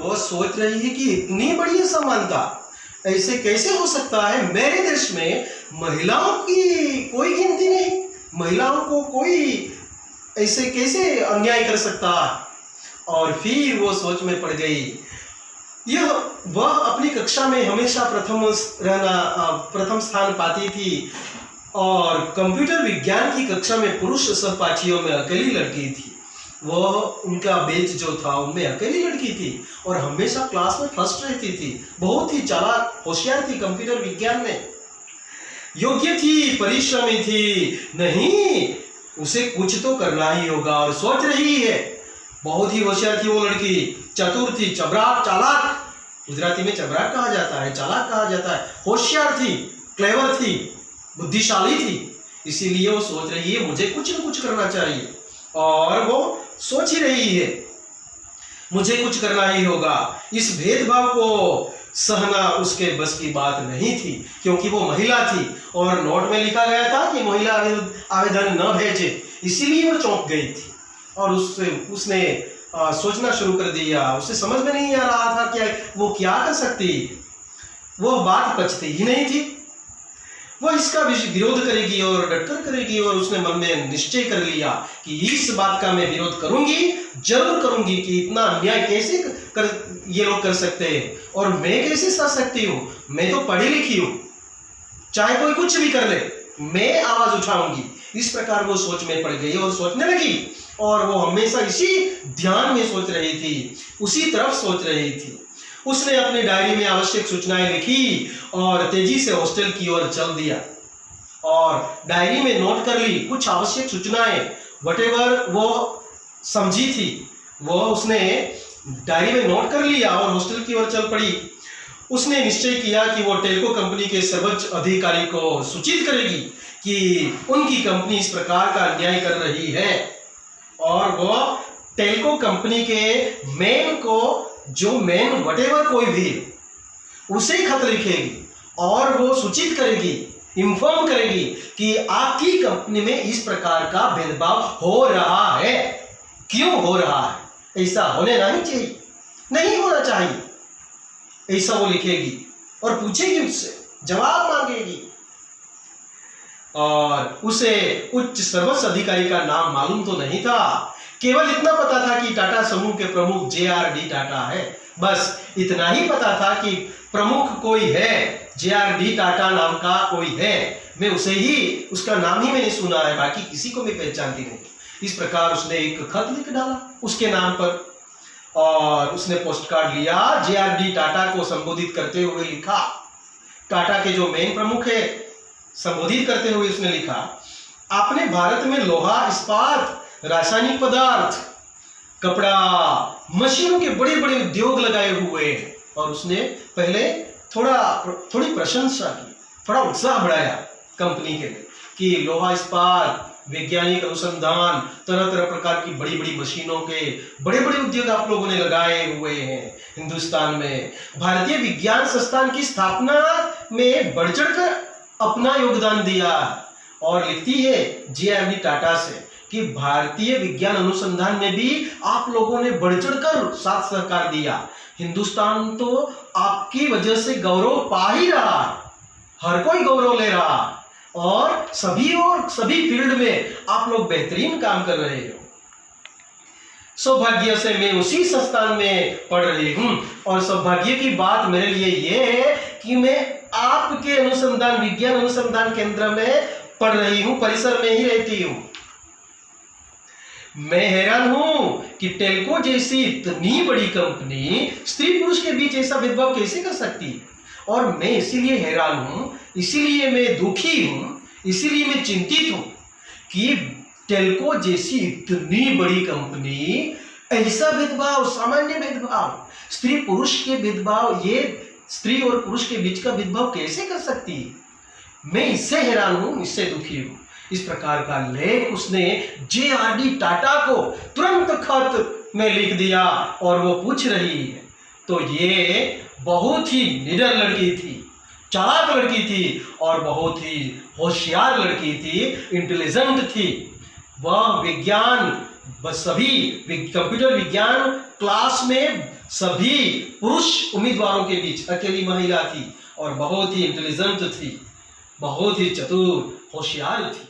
वह सोच रही है कि इतनी बड़ी असमानता ऐसे कैसे हो सकता है। मेरे देश में महिलाओं की कोई गिनती नहीं, महिलाओं को कोई ऐसे कैसे अन्याय कर सकता है। और फिर वो सोच में पड़ गई। वह अपनी कक्षा में हमेशा प्रथम स्थान पाती थी और कंप्यूटर विज्ञान की कक्षा में पुरुष सहपाठियों में अकेली लड़की थी। वह उनका बेंच जो था उनमें अकेली लड़की थी और हमेशा क्लास में फर्स्ट रहती थी। बहुत ही चालाक होशियार थी कंप्यूटर विज्ञान में, योग्य थी, परिश्रमी थी। नहीं, उसे कुछ तो करना ही होगा और सोच रही है। बहुत ही होशियार थी वो लड़की, चतुर थी, चबराक, चालाक, गुजराती में चबराक कहा जाता है, चालाक कहा जाता है। होशियार थी, क्लेवर थी, बुद्धिशाली थी। इसीलिए वो सोच रही है मुझे कुछ न कुछ करना चाहिए और वो सोच ही रही है मुझे कुछ करना ही होगा। इस भेदभाव को सहना उसके बस की बात नहीं थी क्योंकि वो महिला थी और नोट में लिखा गया था कि महिला आवेदन न भेजे। इसीलिए वो चौंक गई थी और उसने सोचना शुरू कर दिया। उसे समझ में नहीं आ रहा था कि वो क्या कर सकती। वो बात पचती ही नहीं थी। वो इसका विरोध करेगी और डटकर करेगी और उसने मन में निश्चय कर लिया कि इस बात का मैं विरोध करूंगी, जरूर करूंगी कि इतना अन्याय कैसे ये लोग कर सकते हैं और मैं कैसे सह सकती हूँ। मैं तो पढ़ी लिखी हूँ, चाहे कोई कुछ भी कर ले, मैं आवाज उठाऊंगी। इस प्रकार वो सोच में पड़ गई और सोचने लगी और वो हमेशा इसी ध्यान में सोच रही थी, उसी तरफ सोच रही थी। उसने अपनी डायरी में आवश्यक सूचनाएं लिखी और तेजी से हॉस्टल की ओर चल दिया और डायरी में नोट कर ली कुछ आवश्यक सूचनाएं, व्हाटएवर वो समझी थी वो उसने डायरी में नोट कर लिया और हॉस्टल की ओर चल पड़ी। उसने निश्चय किया कि वो टेल्को कंपनी के सर्वोच्च अधिकारी को सूचित करेगी कि उनकी कंपनी इस प्रकार का अन्याय कर रही है और वो टेल्को कंपनी के मेन को, जो मेन व्हाटएवर कोई भी, उसे खत लिखेगी और वो सूचित करेगी, इन्फॉर्म करेगी कि आपकी कंपनी में इस प्रकार का भेदभाव हो रहा है। क्यों हो रहा है? ऐसा होने नहीं चाहिए, नहीं होना चाहिए, ऐसा वो लिखेगी और पूछेगी, उससे जवाब मांगेगी। और उसे उच्च सर्वोच्च अधिकारी का नाम मालूम तो नहीं था, केवल इतना पता था कि टाटा समूह के प्रमुख JRD टाटा है। बस इतना ही पता था कि प्रमुख कोई है, JRD टाटा नाम का कोई है। मैं उसे ही, उसका नाम ही मैंने सुना है, बाकी किसी को मैं पहचानती नहीं। इस प्रकार उसने एक खत लिख डाला उसके नाम पर और उसने पोस्ट कार्ड लिया। JRD टाटा को संबोधित करते हुए लिखा, टाटा के जो मेन प्रमुख है, संबोधित करते हुए उसने लिखा, आपने भारत में लोहा, इस्पात, रासायनिक पदार्थ, कपड़ा, मशीनों के बड़े बड़े उद्योग लगाए हुए हैं। और उसने पहले थोड़ी प्रशंसा की, थोड़ा उत्साह बढ़ाया कंपनी के लिए कि लोहा, इस्पात, वैज्ञानिक अनुसंधान, तरह तरह प्रकार की बड़ी बड़ी मशीनों के बड़े बड़े उद्योग आप लोगों ने लगाए हुए हैं हिंदुस्तान में। भारतीय विज्ञान संस्थान की स्थापना में बढ़ चढ़कर अपना योगदान दिया। और लिखती है JRD टाटा से कि भारतीय विज्ञान अनुसंधान में भी आप लोगों ने बढ़ चढ़कर साथ सहकार दिया। हिंदुस्तान तो आपकी वजह से गौरव पा ही रहा है, हर कोई गौरव ले रहा है और सभी फील्ड में आप लोग बेहतरीन काम कर रहे हो। सौभाग्य से मैं उसी संस्थान में पढ़ रही हूँ और सौभाग्य की बात मेरे लिए ये है कि मैं आपके विज्ञान अनुसंधान केंद्र में पढ़ रही हूँ, परिसर में ही रहती हूँ। मैं हैरान हूं कि टेल्को जैसी इतनी बड़ी कंपनी स्त्री पुरुष के बीच ऐसा भेदभाव कैसे कर सकती है। और मैं इसीलिए हैरान हूं, इसीलिए मैं दुखी हूं, इसीलिए मैं चिंतित हूं कि टेल्को जैसी इतनी बड़ी कंपनी ऐसा भेदभाव, सामान्य भेदभाव, स्त्री पुरुष के भेदभाव, ये स्त्री और पुरुष के बीच का भेदभाव कैसे कर सकती है। मैं इससे हैरान हूं, इससे दुखी हूं। इस प्रकार का लेख उसने JRD टाटा को तुरंत खत में लिख दिया और वो पूछ रही है। तो ये बहुत ही निडर लड़की थी, चालाक लड़की थी और बहुत ही होशियार लड़की थी, इंटेलिजेंट थी। वह विज्ञान, सभी कंप्यूटर विज्ञान क्लास में सभी पुरुष उम्मीदवारों के बीच अकेली महिला थी और बहुत ही इंटेलिजेंट थी, बहुत ही चतुर होशियार थी।